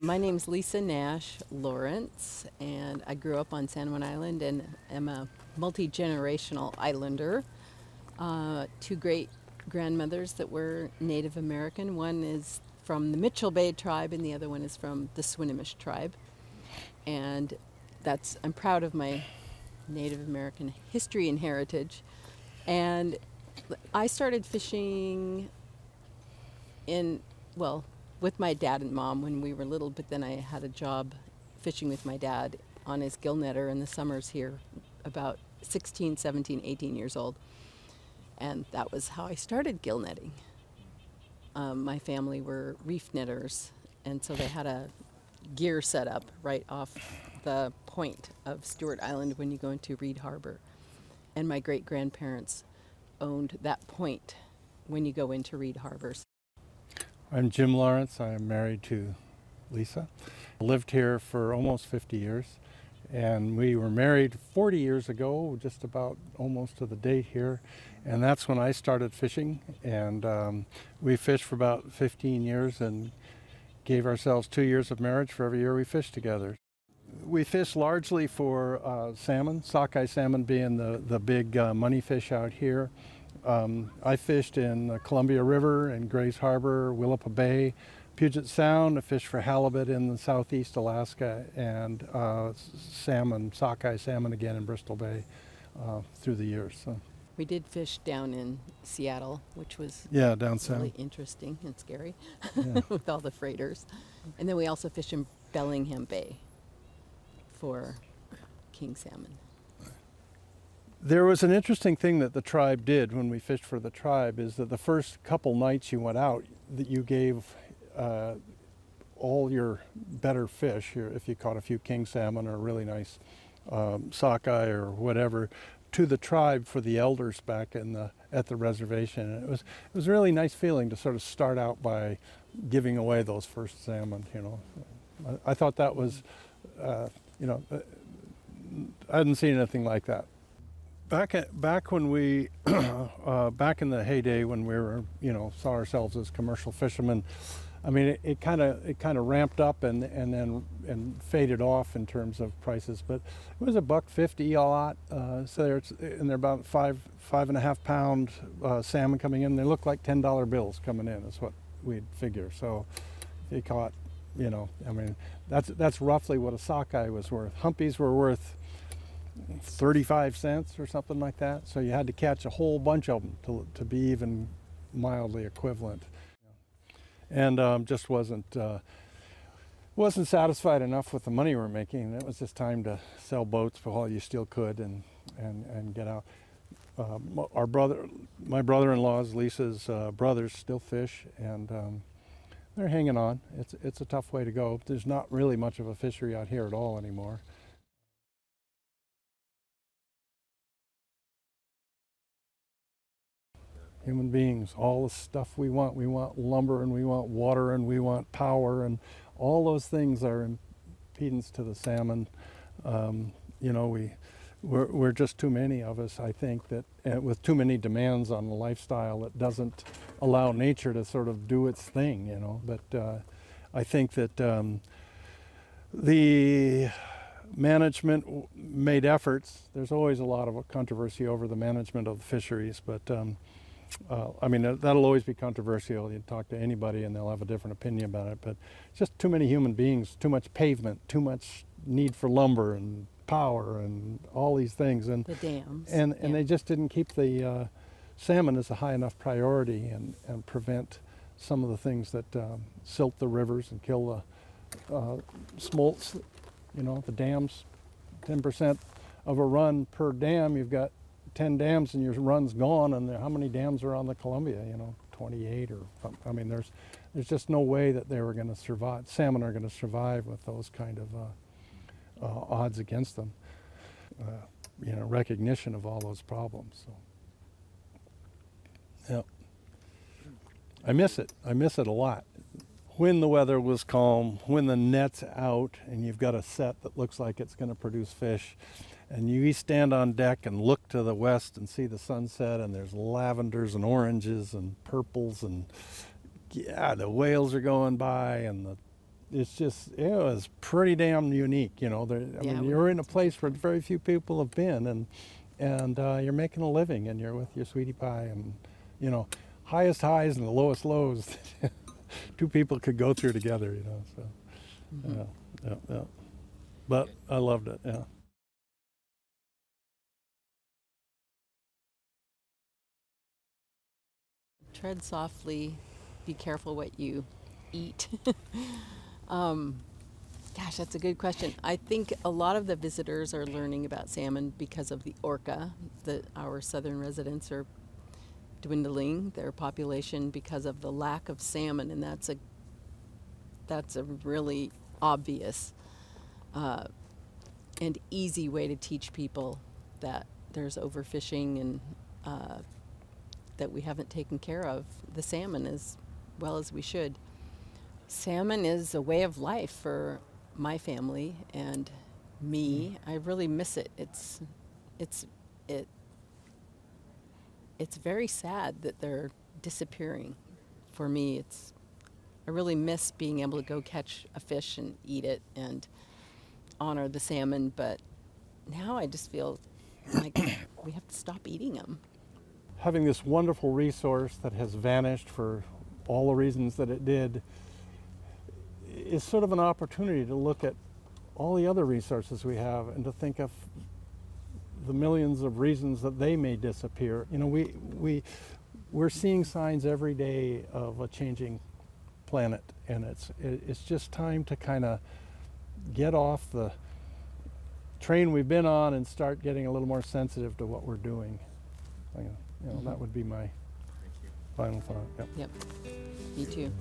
My name's Lisa Nash Lawrence, and I grew up on San Juan Island and am a multi-generational islander. Two great grandmothers that were Native American. One is from the Mitchell Bay tribe, and the other one is from the Swinomish tribe. And I'm proud of my Native American history and heritage. And I started fishing in, well, with my dad and mom when we were little, but then I had a job fishing with my dad on his gill netter in the summers here, about 16, 17, 18 years old. And that was how I started gill netting. My family were reef netters, and so they had a gear set up right off the point of Stewart Island when you go into Reed Harbor. And my great grandparents owned that point when you go into Reed Harbor. I'm Jim Lawrence. I am married to Lisa. I lived here for almost 50 years, and we were married 40 years ago, just about almost to the date here. And that's when I started fishing, and we fished for about 15 years and gave ourselves 2 years of marriage for every year we fished together. We fish largely for salmon, sockeye salmon being the big money fish out here. I fished in the Columbia River and Grays Harbor, Willapa Bay, Puget Sound. I fished for halibut in the southeast Alaska, and salmon, sockeye salmon again in Bristol Bay through the years. So. We did fish down in Seattle, which was down south. Really interesting and scary Yeah. with all the freighters. And then we also fished in Bellingham Bay for king salmon. There was an interesting thing that the tribe did when we fished for the tribe, is that the first couple nights you went out, that you gave all your better fish, if you caught a few king salmon or really nice sockeye or whatever, to the tribe for the elders back at the reservation. And it was a really nice feeling to sort of start out by giving away those first salmon. I thought that was, I hadn't seen anything like that. Back when we, back in the heyday when we were, saw ourselves as commercial fishermen, I mean, it kind of ramped up and then faded off in terms of prices. But it was $1.50 a lot. So they're about 5.5 pound salmon coming in. They look like $10 bills coming in, is what we'd figure. So if you caught, I mean, that's roughly what a sockeye was worth. Humpies were worth 35 cents or something like that. So you had to catch a whole bunch of them to be even mildly equivalent. And just wasn't satisfied enough with the money we were making. It was just time to sell boats while you still could and get out. My brother-in-law's, Lisa's brothers, still fish, and they're hanging on. It's a tough way to go. There's not really much of a fishery out here at all anymore. Human beings, all the stuff we want lumber, and we want water, and we want power, and all those things are impedance to the salmon. We're just too many of us, I think, that with too many demands on the lifestyle, that doesn't allow nature to sort of do its thing, But I think that the management made efforts. There's always a lot of controversy over the management of the fisheries, but I mean, that'll always be controversial. You talk to anybody and they'll have a different opinion about it, but just too many human beings, too much pavement, too much need for lumber and power and all these things. And the dams. And they just didn't keep the salmon as a high enough priority and prevent some of the things that silt the rivers and kill the smolts. The dams, 10% of a run per dam, you've got 10 dams and your run's gone. And how many dams are on the Columbia? 28 or something. I mean, there's just no way that they were going to survive. Salmon are going to survive with those kind of odds against them. Recognition of all those problems. So, yeah, I miss it. I miss it a lot. When the weather was calm, when the net's out, and you've got a set that looks like it's going to produce fish. And you stand on deck and look to the west and see the sunset, and there's lavenders and oranges and purples, and the whales are going by, and it's just, it was pretty damn unique, you know. I Yeah, mean, we- you're in a place where very few people have been, and you're making a living, and you're with your sweetie pie, and, you know, highest highs and the lowest lows two people could go through together, you know, so, yeah. But I loved it, yeah. Tread softly, be careful what you eat. Gosh, that's a good question. I think a lot of the visitors are learning about salmon because of the orca. Our southern residents are dwindling their population because of the lack of salmon, and that's a really obvious and easy way to teach people that there's overfishing and that we haven't taken care of the salmon as well as we should. Salmon is a way of life for my family and me. I really miss it. It's very sad that they're disappearing. For me, I really miss being able to go catch a fish and eat it and honor the salmon, but now I just feel like we have to stop eating them. Having this wonderful resource that has vanished for all the reasons that it did is sort of an opportunity to look at all the other resources we have and to think of the millions of reasons that they may disappear. You know, we're seeing signs every day of a changing planet, and it's just time to kind of get off the train we've been on and start getting a little more sensitive to what we're doing. You know, that would be my final thought. Yep. Yep, me too.